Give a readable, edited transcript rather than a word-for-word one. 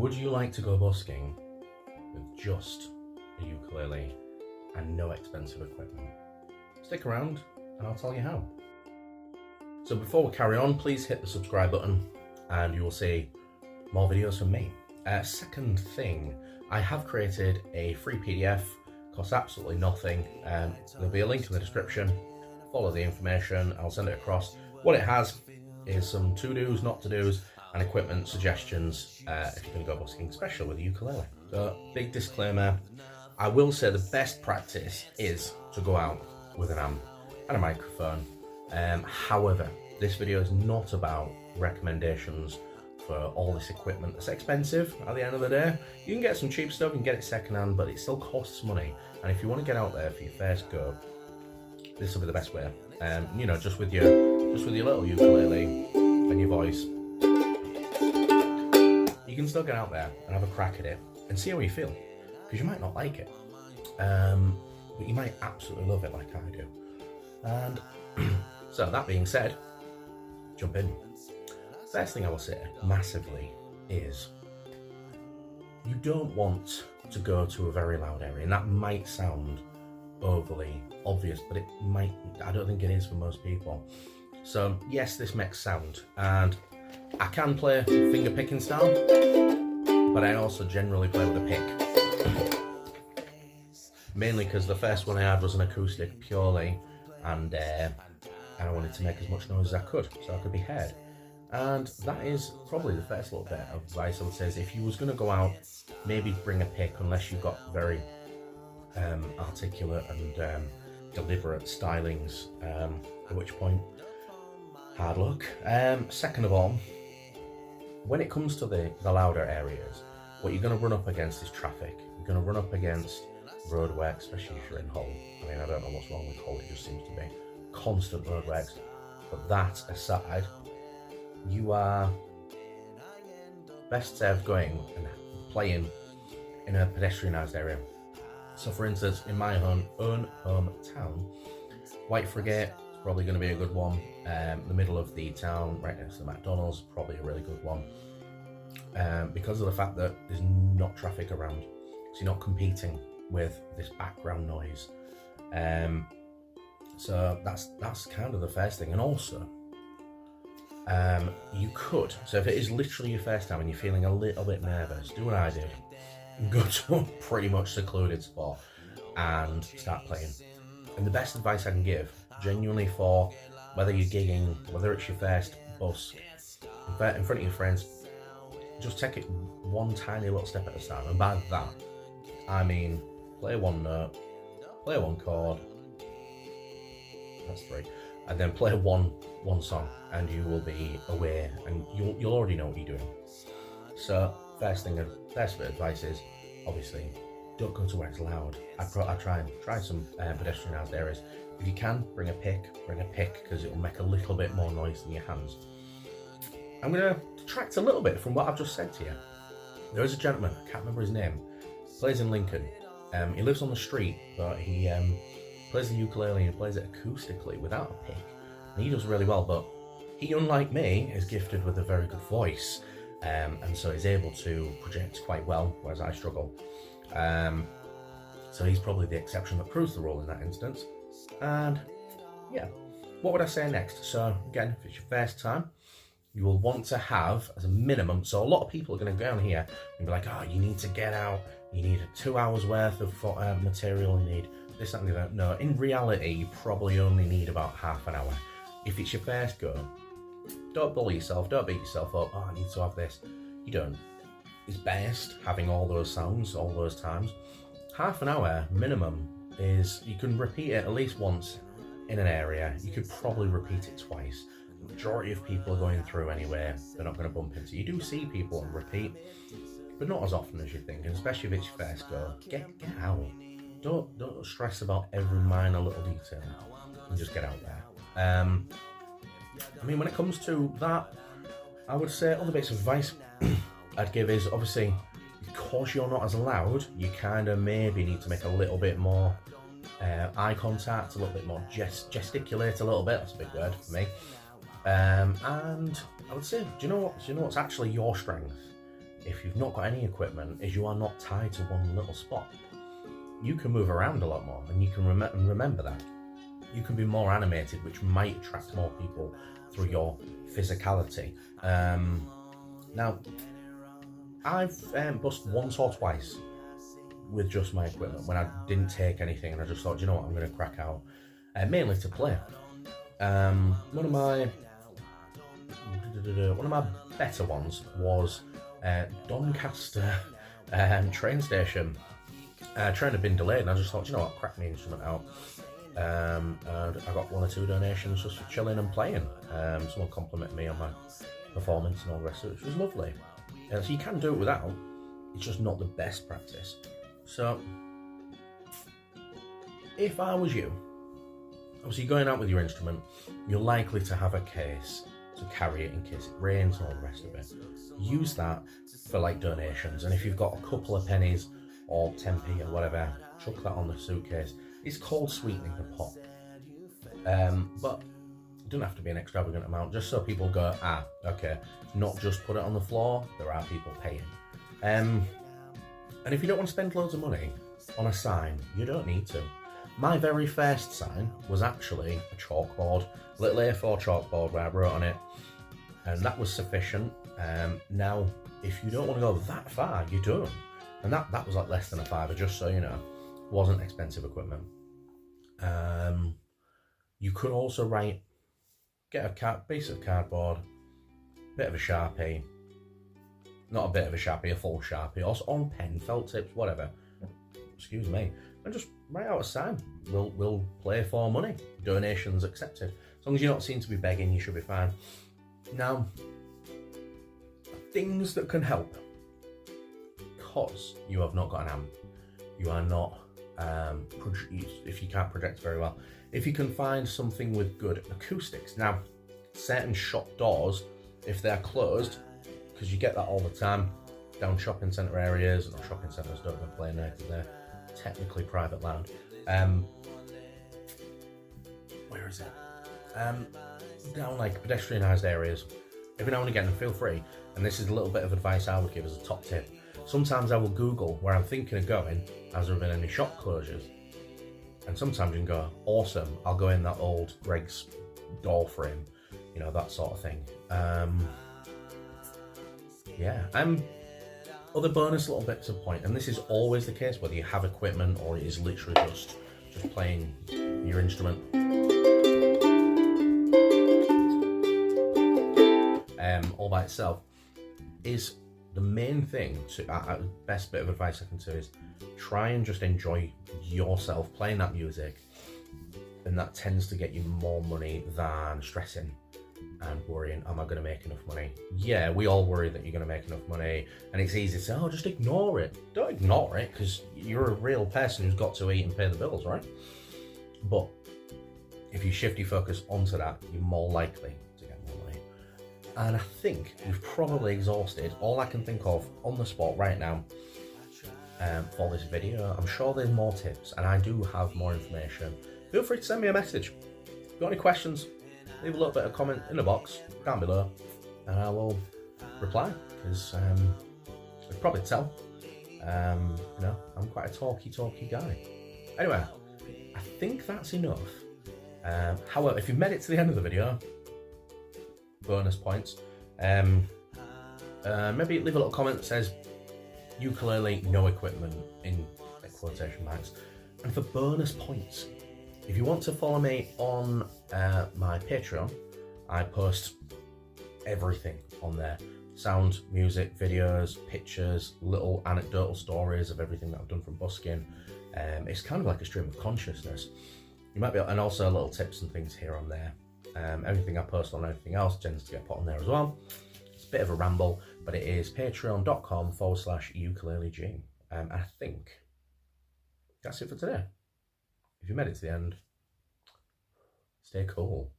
Would you like to go busking with just a ukulele and no expensive equipment? Stick around and I'll tell you how. So before we carry on, please hit the subscribe button and you will see more videos from me. Second thing, I have created a free PDF, costs absolutely nothing. There'll be a link in the description. Follow the information, I'll send it across. What it has is some to-dos, not to-dos, and equipment suggestions if you're going to go busking, especially with a ukulele. So, big disclaimer, I will say the best practice is to go out with an amp and a microphone. However, this video is not about recommendations for all this equipment that's expensive at the end of the day. You can get some cheap stuff, you can get it secondhand, but it still costs money. And if you want to get out there for your first go, this will be the best way. You know, just with your little ukulele and your voice, you can still get out there and have a crack at it and see how you feel. Because you might not like it, but you might absolutely love it like I do. And so that being said, jump in. First thing I will say massively is you don't want to go to a very loud area, and that might sound overly obvious, but it might, I don't think it is for most people. So yes, this makes sound, and I can play finger picking style, but I also generally play with a pick. Mainly because the first one I had was an acoustic purely, and I wanted to make as much noise as I could, so I could be heard. And that is probably the first little bit of advice I would say is if you was going to go out, maybe bring a pick unless you've got very articulate and deliberate stylings, at which point, hard luck. Second of all, when it comes to the louder areas, what you're going to run up against is traffic. You're going to run up against roadworks, especially if you're in Hull. I mean, I don't know what's wrong with Hull, it just seems to be constant roadworks. But that aside, you are best served going and playing in a pedestrianised area. So for instance, in my own hometown, White Frigate is probably going to be a good one. The middle of the town, right next to the McDonald's, probably a really good one. Because of the fact that there's not traffic around, so you're not competing with this background noise. So that's kind of the first thing. And also, you could, so if it is literally your first time and you're feeling a little bit nervous, do what I did. Go to a pretty much secluded spot and start playing. And the best advice I can give, genuinely, for whether you're gigging, whether it's your first busk, in front of your friends, just take it one tiny little step at a time. And by that, I mean play one note, play one chord, that's three, and then play one song, and you will be aware, and you'll already know what you're doing. So first bit of advice is, obviously, don't go to where it's loud. I try some pedestrianised areas. If you can, bring a pick, because it will make a little bit more noise than your hands. I'm going to detract a little bit from what I've just said to you. There is a gentleman, I can't remember his name, plays in Lincoln. He lives on the street, but he plays the ukulele and plays it acoustically without a pick. And he does really well, but he, unlike me, is gifted with a very good voice. And so he's able to project quite well, whereas I struggle. So he's probably the exception that proves the rule in that instance. And yeah, what would I say next? So again, if it's your first time, you will want to have, as a minimum, so a lot of people are going to go down here and be like, oh, you need to get out, you need 2 hours worth of material, you need this, that, and the other. No, in reality, you probably only need about half an hour. If it's your first go, don't bully yourself, don't beat yourself up, oh, I need to have this. You don't. It's best having all those sounds, all those times. Half an hour minimum is, you can repeat it at least once in an area. You could probably repeat it twice. The majority of people are going through anyway, they're not going to bump into. You do see people and repeat, but not as often as you think, and especially if it's your first go. Get out. Don't stress about every minor little detail, and just get out there. I mean, when it comes to that, I would say other bits of advice I'd give is, obviously, because you're not as loud, you kind of maybe need to make a little bit more eye contact, a little bit more gesticulate a little bit. That's a big word for me. And I would say, do you know what's actually your strength? if you've not got any equipment, is you are not tied to one little spot. You can move around a lot more, and you can remember that. You can be more animated, which might attract more people through your physicality. Now, I've busked once or twice with just my equipment when I didn't take anything, and I just thought, you know what, I'm going to crack out, mainly to play. One of my better ones was Doncaster train station. Train had been delayed, and I just thought, you know what, crack my instrument out. And I got 1 or 2 donations just for chilling and playing. Someone complimented me on my performance and all the rest of it, which was lovely. So you can do it without, it's just not the best practice. So if I was you, obviously going out with your instrument, you're likely to have a case to carry it in case it rains and all the rest of it. Use that for like donations, and if you've got a couple of pennies or 10p or whatever, chuck that on the suitcase. It's called sweetening the pot. But it doesn't have to be an extravagant amount, just so people go, okay, not just put it on the floor, there are people paying. And if you don't want to spend loads of money on a sign, you don't need to. My very first sign was actually a chalkboard, a little A4 chalkboard where I wrote on it, and that was sufficient. Now, if you don't want to go that far, you don't. And that was like less than a £5, just so you know. It wasn't expensive equipment. You could also get a piece of cardboard, bit of a Sharpie, not a bit of a Sharpie, a full Sharpie, also on pen, felt tips, whatever, excuse me, and just write out a sign. We'll play for money, donations accepted. As long as you don't seem to be begging, you should be fine. Now, things that can help, because you have not got an amp, you are not, if you can't project very well, if you can find something with good acoustics. Now, certain shop doors, if they're closed, because you get that all the time down shopping centre areas, or shopping centres don't go playing there because they're technically private land. Where is it? Down like pedestrianised areas, every now and again, feel free, and this is a little bit of advice I would give as a top tip. Sometimes I will Google where I'm thinking of going, has there been any shop closures? And sometimes you can go, awesome, I'll go in that old Greg's door frame, you know, that sort of thing. Other bonus little bits of point, and this is always the case whether you have equipment or it is literally just playing your instrument. All by itself, is the main thing to, best bit of advice I can say is try and just enjoy yourself playing that music, and that tends to get you more money than stressing and worrying, am I going to make enough money? Yeah, we all worry that you're going to make enough money, and it's easy to say, oh, just ignore it. Don't ignore it, because you're a real person who's got to eat and pay the bills, right? But if you shift your focus onto that, you're more likely to get more money. And I think we've probably exhausted all I can think of on the spot right now for this video. I'm sure there's more tips, and I do have more information. Feel free to send me a message. If you've got any questions, leave a little bit of comment in the box down below, and I will reply, because you can probably tell, you know, I'm quite a talky guy. Anyway, I think that's enough. However, if you've made it to the end of the video, bonus points. Maybe leave a little comment that says ukulele, no equipment, in quotation marks. And for bonus points, if you want to follow me on my Patreon, I post everything on there. Sound, music, videos, pictures, little anecdotal stories of everything that I've done from busking. It's kind of like a stream of consciousness. You might be, and also little tips and things here and there. Everything I post on everything else tends to get put on there as well. It's a bit of a ramble, but it is patreon.com/ukuleleg. I think that's it for today. If you made it to the end, stay cool.